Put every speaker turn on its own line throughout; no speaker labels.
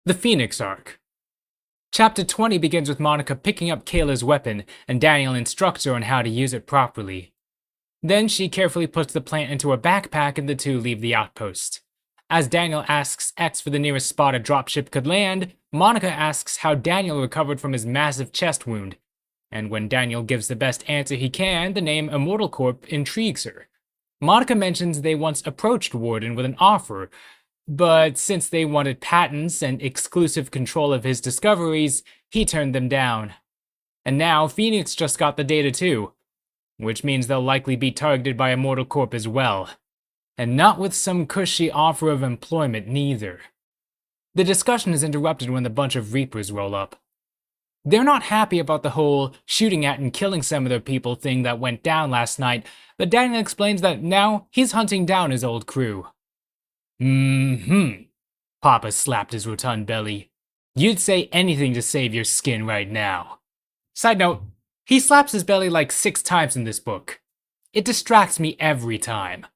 The Phoenix Arc. Chapter 20 begins with Monica picking up Kayla's weapon, and Daniel instructs her on how to use it properly. Then she carefully puts the plant into a backpack and the two leave the outpost. As Daniel asks X for the nearest spot a dropship could land, Monica asks how Daniel recovered from his massive chest wound. And when Daniel gives the best answer he can, the name Immortal Corp intrigues her. Monica mentions they once approached Warden with an offer, but since they wanted patents and exclusive control of his discoveries, he turned them down. And now Phoenix just got the data too, which means they'll likely be targeted by Immortal Corp as well. And not with some cushy offer of employment neither. The discussion is interrupted when the bunch of Reapers roll up. They're not happy about the whole shooting at and killing some of their people thing that went down last night, but Daniel explains that now he's hunting down his old crew. Papa slapped his rotund belly. You'd say anything to save your skin right now. Side note, he slaps his belly like 6 times in this book. It distracts me every time.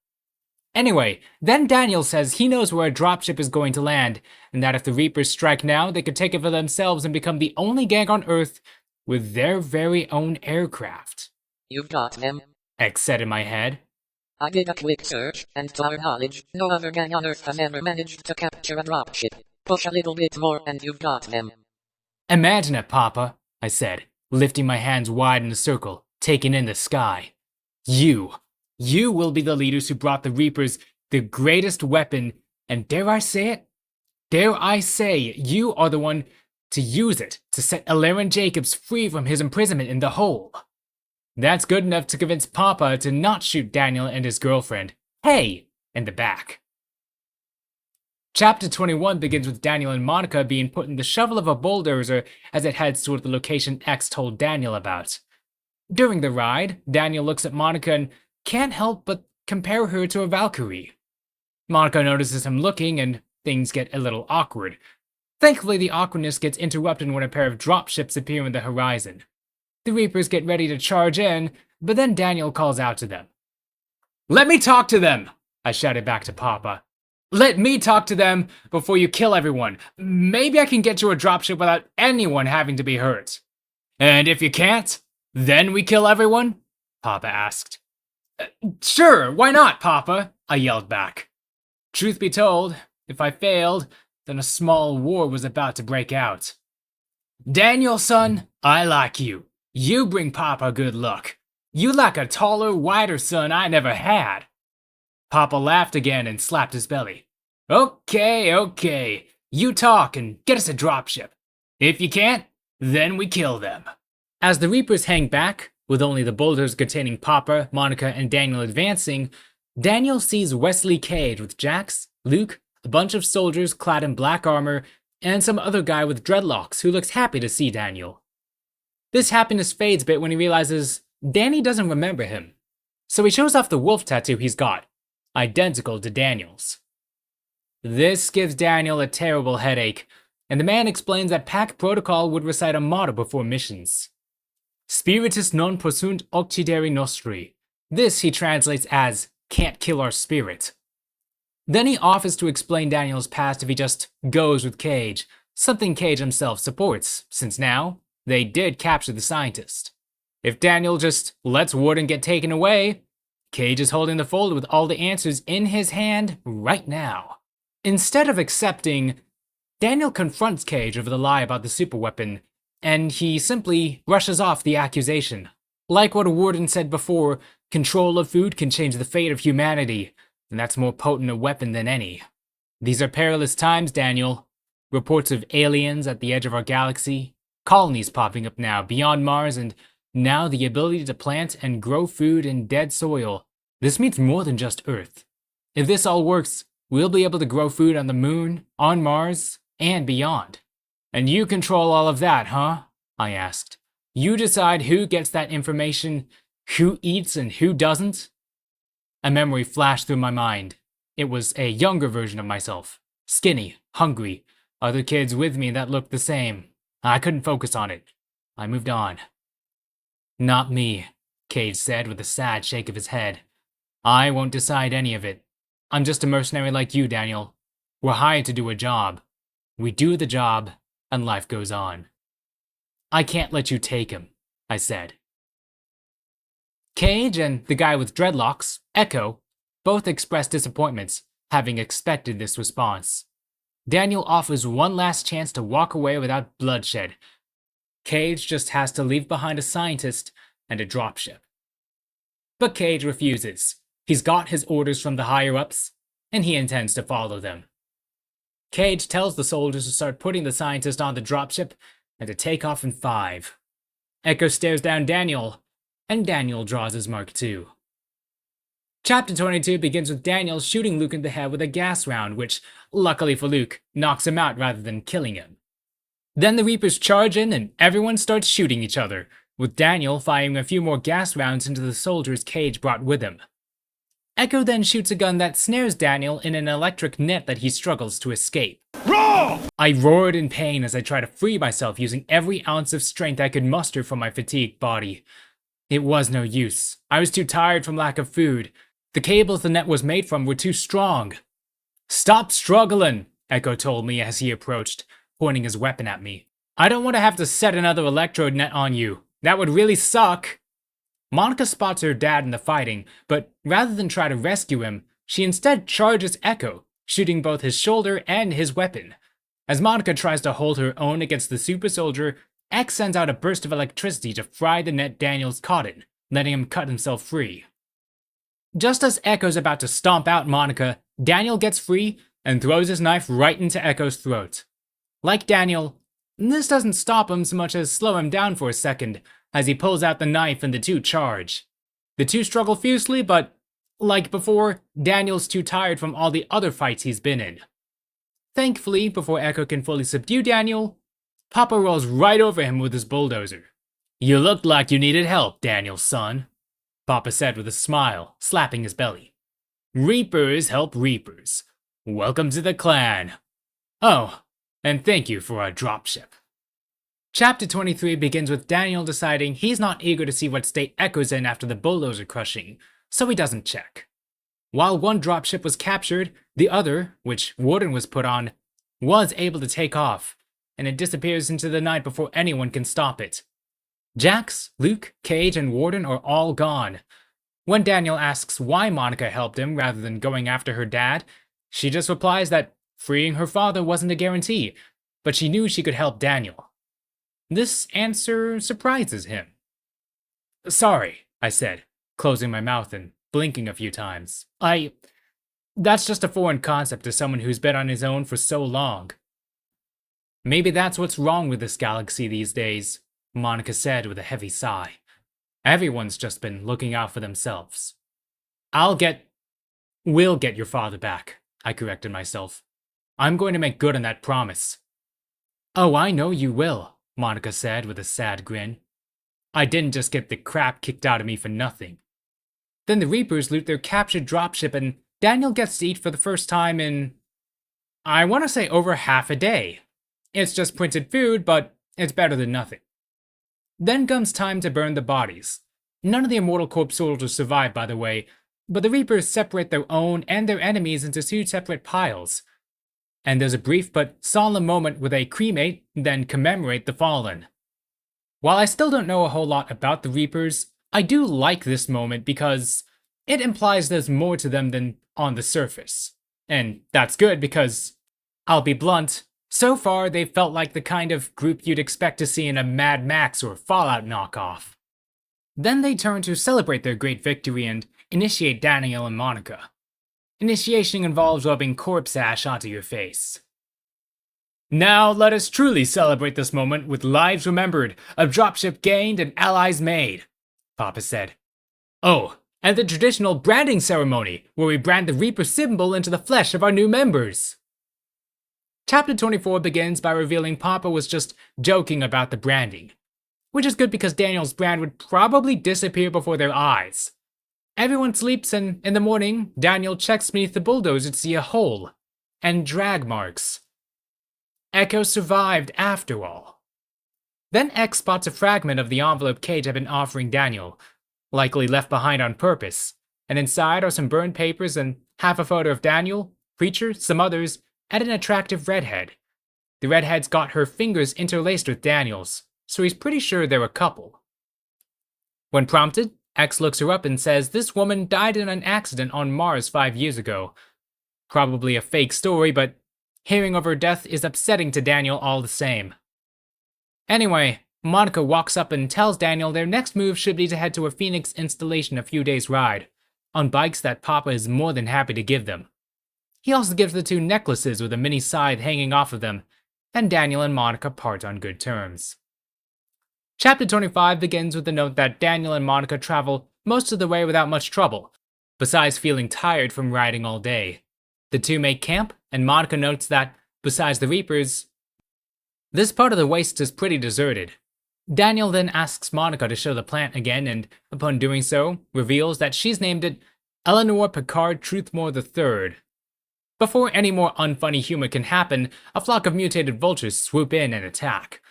Anyway, then Daniel says he knows where a dropship is going to land, and that if the Reapers strike now, they could take it for themselves and become the only gang on Earth with their very own aircraft.
You've got them,
X said in my head.
I did a quick search, and to our knowledge, no other gang on Earth has ever managed to capture a dropship. Push a little bit more and you've got them.
Imagine it, Papa, I said, lifting my hands wide in a circle, taking in the sky. You will be the leaders who brought the Reapers the greatest weapon, and dare I say, you are the one to use it to set Elaron Jacobs free from his imprisonment in the hole. That's good enough to convince Papa to not shoot Daniel and his girlfriend, Hey, in the back. Chapter 21 begins with Daniel and Monica being put in the shovel of a bulldozer as it heads toward the location X told Daniel about. During the ride, Daniel looks at Monica and can't help but compare her to a Valkyrie. Monica notices him looking and things get a little awkward. Thankfully, the awkwardness gets interrupted when a pair of dropships appear on the horizon. The Reapers get ready to charge in, but then Daniel calls out to them. Let me talk to them, I shouted back to Papa. Let me talk to them before you kill everyone. Maybe I can get to a dropship without anyone having to be hurt. And if you can't, then we kill everyone? Papa asked. Sure, why not, Papa? I yelled back. Truth be told, if I failed, then a small war was about to break out. Daniel, son, I like you. You bring Papa good luck. You like a taller, wider son I never had. Papa laughed again and slapped his belly. Okay. You talk and get us a dropship. If you can't, then we kill them. As the Reapers hang back, with only the boulders containing Papa, Monica, and Daniel advancing, Daniel sees Wesley Cage with Jax, Luke, a bunch of soldiers clad in black armor, and some other guy with dreadlocks who looks happy to see Daniel. This happiness fades a bit when he realizes Danny doesn't remember him, so he shows off the wolf tattoo he's got, identical to Daniel's. This gives Daniel a terrible headache, and the man explains that Pack Protocol would recite a motto before missions. Spiritus non possunt occidere nostri. This he translates as, can't kill our spirit. Then he offers to explain Daniel's past if he just goes with Cage, something Cage himself supports, since now, they did capture the scientist. If Daniel just lets Warden get taken away, Cage is holding the folder with all the answers in his hand right now. Instead of accepting, Daniel confronts Cage over the lie about the superweapon, and he simply brushes off the accusation. Like what a Warden said before, control of food can change the fate of humanity, and that's more potent a weapon than any. These are perilous times, Daniel. Reports of aliens at the edge of our galaxy, colonies popping up now beyond Mars, and now the ability to plant and grow food in dead soil. This means more than just Earth. If this all works, we'll be able to grow food on the moon, on Mars, and beyond. And you control all of that, huh? I asked. You decide who gets that information, who eats and who doesn't? A memory flashed through my mind. It was a younger version of myself. Skinny, hungry, other kids with me that looked the same. I couldn't focus on it. I moved on. Not me, Cage said with a sad shake of his head. I won't decide any of it. I'm just a mercenary like you, Daniel. We're hired to do a job. We do the job, and life goes on. I can't let you take him, I said. Cage and the guy with dreadlocks, Echo, both expressed disappointment, having expected this response. Daniel offers one last chance to walk away without bloodshed. Cage just has to leave behind a scientist and a dropship. But Cage refuses. He's got his orders from the higher-ups, and he intends to follow them. Cage tells the soldiers to start putting the scientist on the dropship and to take off in 5. Echo stares down Daniel, and Daniel draws his mark too. Chapter 22 begins with Daniel shooting Luke in the head with a gas round, which, luckily for Luke, knocks him out rather than killing him. Then the Reapers charge in and everyone starts shooting each other, with Daniel firing a few more gas rounds into the soldiers Cage brought with him. Echo then shoots a gun that snares Daniel in an electric net that he struggles to escape. Roar! I roared in pain as I tried to free myself using every ounce of strength I could muster from my fatigued body. It was no use. I was too tired from lack of food. The cables the net was made from were too strong. Stop struggling, Echo told me as he approached, pointing his weapon at me. I don't want to have to set another electrode net on you. That would really suck. Monica spots her dad in the fighting, but rather than try to rescue him, she instead charges Echo, shooting both his shoulder and his weapon. As Monica tries to hold her own against the super soldier, X sends out a burst of electricity to fry the net Daniel's caught in, letting him cut himself free. Just as Echo's about to stomp out Monica, Daniel gets free and throws his knife right into Echo's throat. Like Daniel, this doesn't stop him so much as slow him down for a second, as he pulls out the knife and the two charge. The two struggle fiercely, but, like before, Daniel's too tired from all the other fights he's been in. Thankfully, before Echo can fully subdue Daniel, Papa rolls right over him with his bulldozer. You looked like you needed help, Daniel's son, Papa said with a smile, slapping his belly. Reapers help Reapers. Welcome to the clan. Oh, and thank you for our dropship. Chapter 23 begins with Daniel deciding he's not eager to see what state Echo's in after the bulldozer crushing, so he doesn't check. While one dropship was captured, the other, which Warden was put on, was able to take off, and it disappears into the night before anyone can stop it. Jax, Luke, Cage, and Warden are all gone. When Daniel asks why Monica helped him rather than going after her dad, she just replies that freeing her father wasn't a guarantee, but she knew she could help Daniel. This answer surprises him. Sorry, I said, closing my mouth and blinking a few times. That's just a foreign concept to someone who's been on his own for so long. Maybe that's what's wrong with this galaxy these days, Monica said with a heavy sigh. Everyone's just been looking out for themselves. We'll get your father back, I corrected myself. I'm going to make good on that promise. Oh, I know you will, Monica said with a sad grin. I didn't just get the crap kicked out of me for nothing. Then the Reapers loot their captured dropship and Daniel gets to eat for the first time in, I want to say over half a day. It's just printed food, but it's better than nothing. Then comes time to burn the bodies. None of the Immortal Corp soldiers survive, by the way, but the Reapers separate their own and their enemies into 2 separate piles. And there's a brief but solemn moment where they cremate, then commemorate the fallen. While I still don't know a whole lot about the Reapers, I do like this moment because it implies there's more to them than on the surface. And that's good because, I'll be blunt, so far they've felt like the kind of group you'd expect to see in a Mad Max or Fallout knockoff. Then they turn to celebrate their great victory and initiate Daniel and Monica. Initiation involves rubbing corpse ash onto your face. Now let us truly celebrate this moment with lives remembered, a dropship gained, and allies made, Papa said. Oh, and the traditional branding ceremony, where we brand the Reaper symbol into the flesh of our new members. Chapter 24 begins by revealing Papa was just joking about the branding, which is good because Daniel's brand would probably disappear before their eyes. Everyone sleeps and in the morning, Daniel checks beneath the bulldozer to see a hole and drag marks. Echo survived after all. Then X spots a fragment of the envelope Cage had been offering Daniel, likely left behind on purpose, and inside are some burned papers and half a photo of Daniel, Preacher, some others, and an attractive redhead. The redhead's got her fingers interlaced with Daniel's, so he's pretty sure they're a couple. When prompted, X looks her up and says this woman died in an accident on Mars 5 years ago. Probably a fake story, but hearing of her death is upsetting to Daniel all the same. Anyway, Monica walks up and tells Daniel their next move should be to head to a Phoenix installation a few days' ride, on bikes that Papa is more than happy to give them. He also gives the two necklaces with a mini scythe hanging off of them, and Daniel and Monica part on good terms. Chapter 25 begins with the note that Daniel and Monica travel most of the way without much trouble, besides feeling tired from riding all day. The two make camp, and Monica notes that, besides the Reapers, this part of the waste is pretty deserted. Daniel then asks Monica to show the plant again, and upon doing so, reveals that she's named it Eleanor Picard Truthmore III. Before any more unfunny humor can happen, a flock of mutated vultures swoop in and attack.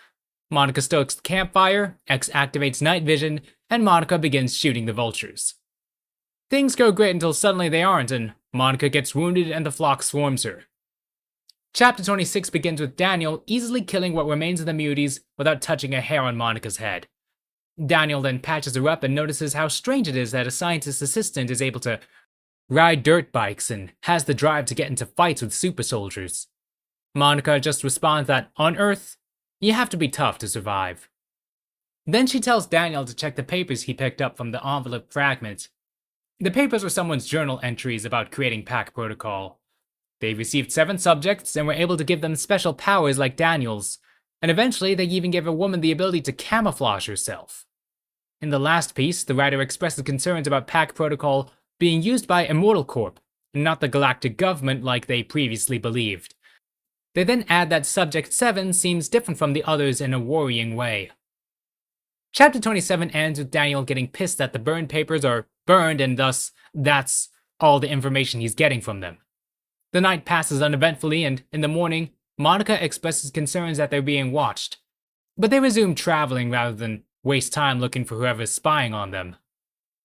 Monica stokes the campfire, X activates night vision, and Monica begins shooting the vultures. Things go great until suddenly they aren't, and Monica gets wounded and the flock swarms her. Chapter 26 begins with Daniel easily killing what remains of the muties without touching a hair on Monica's head. Daniel then patches her up and notices how strange it is that a scientist's assistant is able to ride dirt bikes and has the drive to get into fights with super soldiers. Monica just responds that, on Earth, you have to be tough to survive. Then she tells Daniel to check the papers he picked up from the envelope fragment. The papers were someone's journal entries about creating pack protocol. They received 7 subjects and were able to give them special powers like Daniel's, and eventually they even gave a woman the ability to camouflage herself. In the last piece, the writer expresses concerns about pack protocol being used by Immortal Corp, not the galactic government like they previously believed. They then add that Subject 7 seems different from the others in a worrying way. Chapter 27 ends with Daniel getting pissed that the burned papers are burned and thus that's all the information he's getting from them. The night passes uneventfully and, in the morning, Monica expresses concerns that they're being watched. But they resume traveling rather than waste time looking for whoever's spying on them.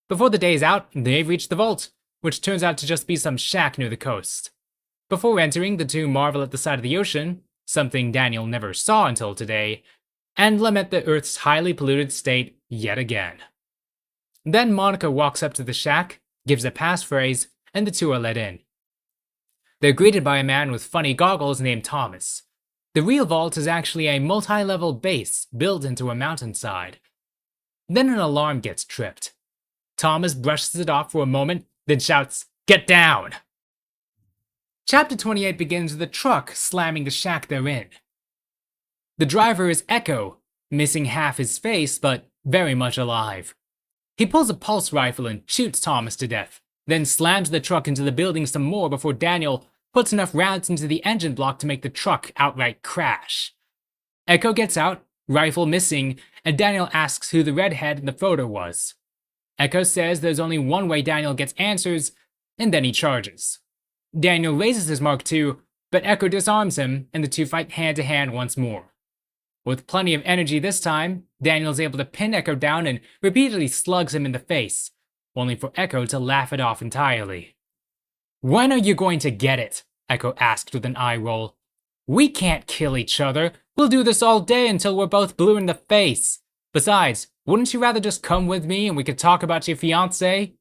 Before the day's out, they've reached the vault, which turns out to just be some shack near the coast. Before entering, the two marvel at the sight of the ocean, something Daniel never saw until today, and lament the Earth's highly polluted state yet again. Then Monica walks up to the shack, gives a passphrase, and the two are let in. They're greeted by a man with funny goggles named Thomas. The real vault is actually a multi-level base built into a mountainside. Then an alarm gets tripped. Thomas brushes it off for a moment, then shouts, "Get down!" Chapter 28 begins with a truck slamming the shack they're in. The driver is Echo, missing half his face, but very much alive. He pulls a pulse rifle and shoots Thomas to death, then slams the truck into the building some more before Daniel puts enough rounds into the engine block to make the truck outright crash. Echo gets out, rifle missing, and Daniel asks who the redhead in the photo was. Echo says there's only one way Daniel gets answers, and then he charges. Daniel raises his Mark II, but Echo disarms him, and the two fight hand to hand once more. With plenty of energy this time, Daniel's able to pin Echo down and repeatedly slugs him in the face, only for Echo to laugh it off entirely. "When are you going to get it?" Echo asked with an eye roll. "We can't kill each other. We'll do this all day until we're both blue in the face. Besides, wouldn't you rather just come with me and we could talk about your fiancée?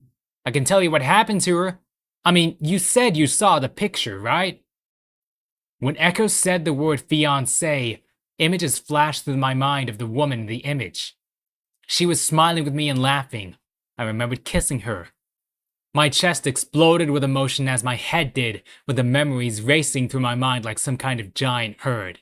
I can tell you what happened to her. I mean, you said you saw the picture, right?" When Echo said the word fiancée, images flashed through my mind of the woman in the image. She was smiling with me and laughing. I remembered kissing her. My chest exploded with emotion as my head did, with the memories racing through my mind like some kind of giant herd.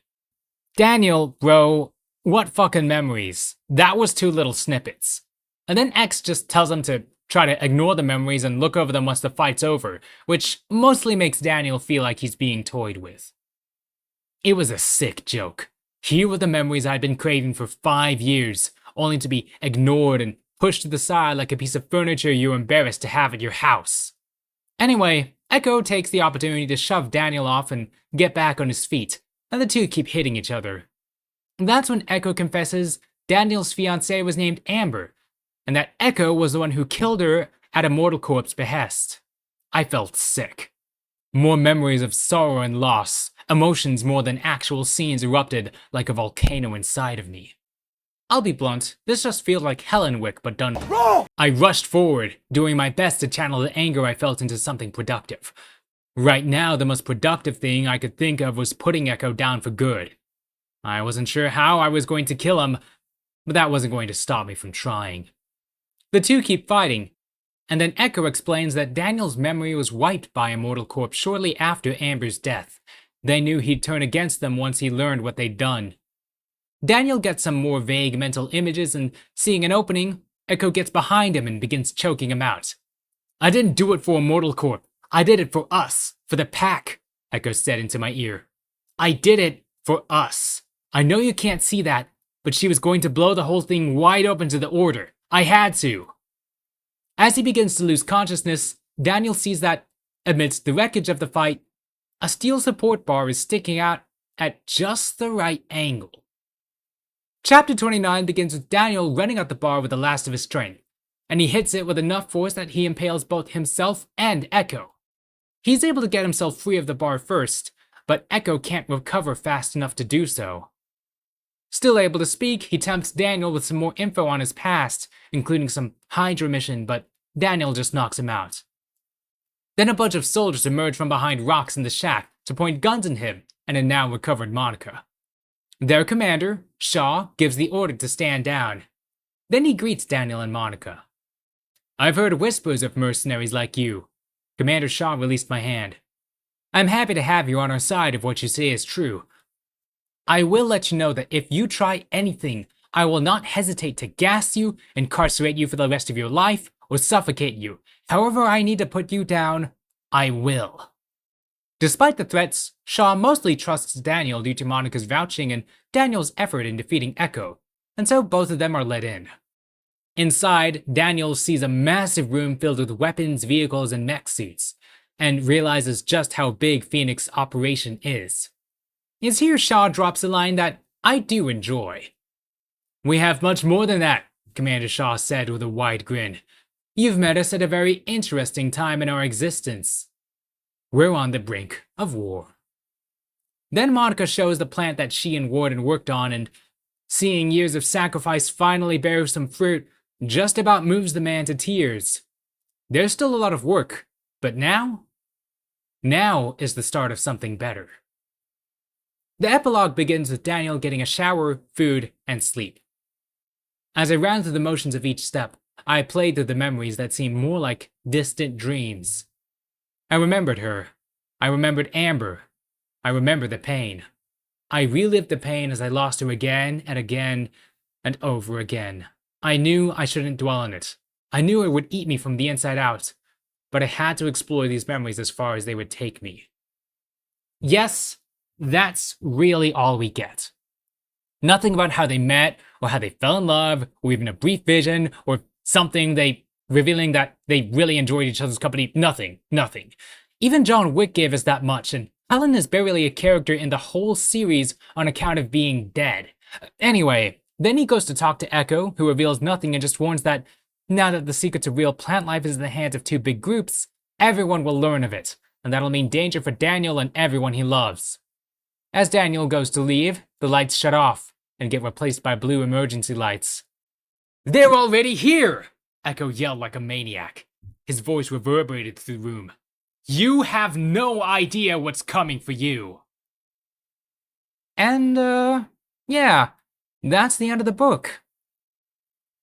"Daniel, bro, what fucking memories? That was 2 little snippets." And then X just tells him to try to ignore the memories and look over them once the fight's over, which mostly makes Daniel feel like he's being toyed with. It was a sick joke. Here were the memories I'd been craving for 5 years, only to be ignored and pushed to the side like a piece of furniture you're embarrassed to have at your house. Anyway, Echo takes the opportunity to shove Daniel off and get back on his feet, and the two keep hitting each other. That's when Echo confesses Daniel's fiancée was named Amber, and that Echo was the one who killed her at Immortal Corp's behest. I felt sick. More memories of sorrow and loss, emotions more than actual scenes erupted like a volcano inside of me. I'll be blunt, this just feels like Hellenwick but done. I rushed forward, doing my best to channel the anger I felt into something productive. Right now, the most productive thing I could think of was putting Echo down for good. I wasn't sure how I was going to kill him, but that wasn't going to stop me from trying. The two keep fighting, and then Echo explains that Daniel's memory was wiped by Immortal Corp shortly after Amber's death. They knew he'd turn against them once he learned what they'd done. Daniel gets some more vague mental images, and seeing an opening, Echo gets behind him and begins choking him out. I didn't do it for Immortal Corp. I did it for us, for the pack, Echo said into my ear. I did it for us. I know you can't see that, but she was going to blow the whole thing wide open to the Order. I had to. As he begins to lose consciousness, Daniel sees that, amidst the wreckage of the fight, a steel support bar is sticking out at just the right angle. Chapter 29 begins with Daniel running at the bar with the last of his strength, and he hits it with enough force that he impales both himself and Echo. He's able to get himself free of the bar first, but Echo can't recover fast enough to do so. Still able to speak, he tempts Daniel with some more info on his past, including some Hydra mission, but Daniel just knocks him out. Then a bunch of soldiers emerge from behind rocks in the shack to point guns at him and a now recovered Monica. Their commander, Shaw, gives the order to stand down. Then he greets Daniel and Monica. I've heard whispers of mercenaries like you. Commander Shaw released my hand. I'm happy to have you on our side if what you say is true. I will let you know that if you try anything, I will not hesitate to gas you, incarcerate you for the rest of your life, or suffocate you. However I need to put you down, I will. Despite the threats, Shaw mostly trusts Daniel due to Monica's vouching and Daniel's effort in defeating Echo, and so both of them are let in. Inside, Daniel sees a massive room filled with weapons, vehicles, and mech suits, and realizes just how big Phoenix's operation is. It's here Shaw drops a line that I do enjoy. We have much more than that, Commander Shaw said with a wide grin. You've met us at a very interesting time in our existence. We're on the brink of war. Then Monica shows the plant that she and Warden worked on, and seeing years of sacrifice finally bear some fruit just about moves the man to tears. There's still a lot of work, but now is the start of something better. The epilogue begins with Daniel getting a shower, food, and sleep. As I ran through the motions of each step, I played through the memories that seemed more like distant dreams. I remembered her. I remembered Amber. I remembered the pain. I relived the pain as I lost her again and again and over again. I knew I shouldn't dwell on it. I knew it would eat me from the inside out, but I had to explore these memories as far as they would take me. Yes, that's really all we get. Nothing about how they met, or how they fell in love, or even a brief vision, or something revealing that they really enjoyed each other's company. Nothing. Even John Wick gave us that much, and Helen is barely a character in the whole series on account of being dead. Anyway, then he goes to talk to Echo, who reveals nothing and just warns that now that the secret to real plant life is in the hands of two big groups, everyone will learn of it, and that'll mean danger for Daniel and everyone he loves. As Daniel goes to leave, the lights shut off and get replaced by blue emergency lights. They're already here! Echo yelled like a maniac. His voice reverberated through the room. You have no idea what's coming for you. And, yeah, that's the end of the book.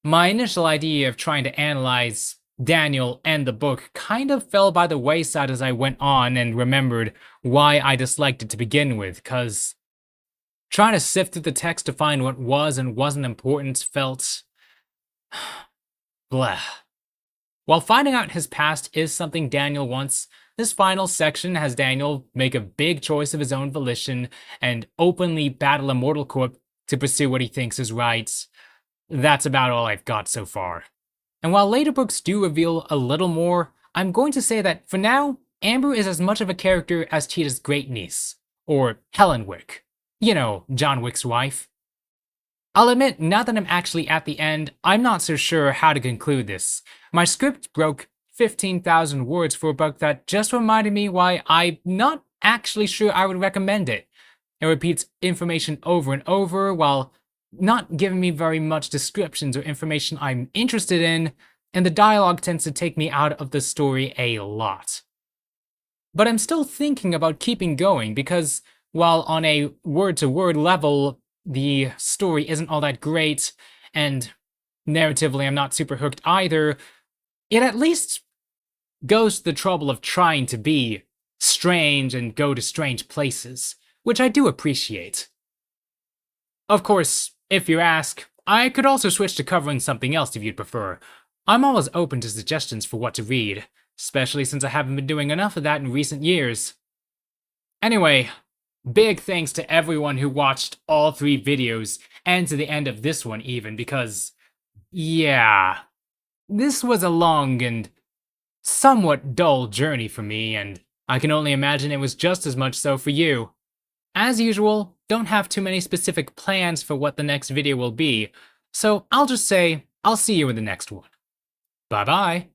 My initial idea of trying to analyze Daniel and the book kind of fell by the wayside as I went on and remembered why I disliked it to begin with, cause trying to sift through the text to find what was and wasn't important felt blah. While finding out his past is something Daniel wants, this final section has Daniel make a big choice of his own volition and openly battle Immortal Corp to pursue what he thinks is right. That's about all I've got so far. And while later books do reveal a little more, I'm going to say that for now, Amber is as much of a character as Cheetah's great niece, or Helen Wick. You know, John Wick's wife. I'll admit, now that I'm actually at the end, I'm not so sure how to conclude this. My script broke 15,000 words for a book that just reminded me why I'm not actually sure I would recommend it. It repeats information over and over while not giving me very much descriptions or information I'm interested in, and the dialogue tends to take me out of the story a lot. But I'm still thinking about keeping going because, while on a word-to-word level, the story isn't all that great, and narratively I'm not super hooked either, it at least goes to the trouble of trying to be strange and go to strange places, which I do appreciate. Of course, if you ask, I could also switch to covering something else if you'd prefer. I'm always open to suggestions for what to read, especially since I haven't been doing enough of that in recent years. Anyway, big thanks to everyone who watched all 3 videos, and to the end of this one even, because, yeah, this was a long and somewhat dull journey for me, and I can only imagine it was just as much so for you. As usual, don't have too many specific plans for what the next video will be, so I'll just say I'll see you in the next one. Bye bye!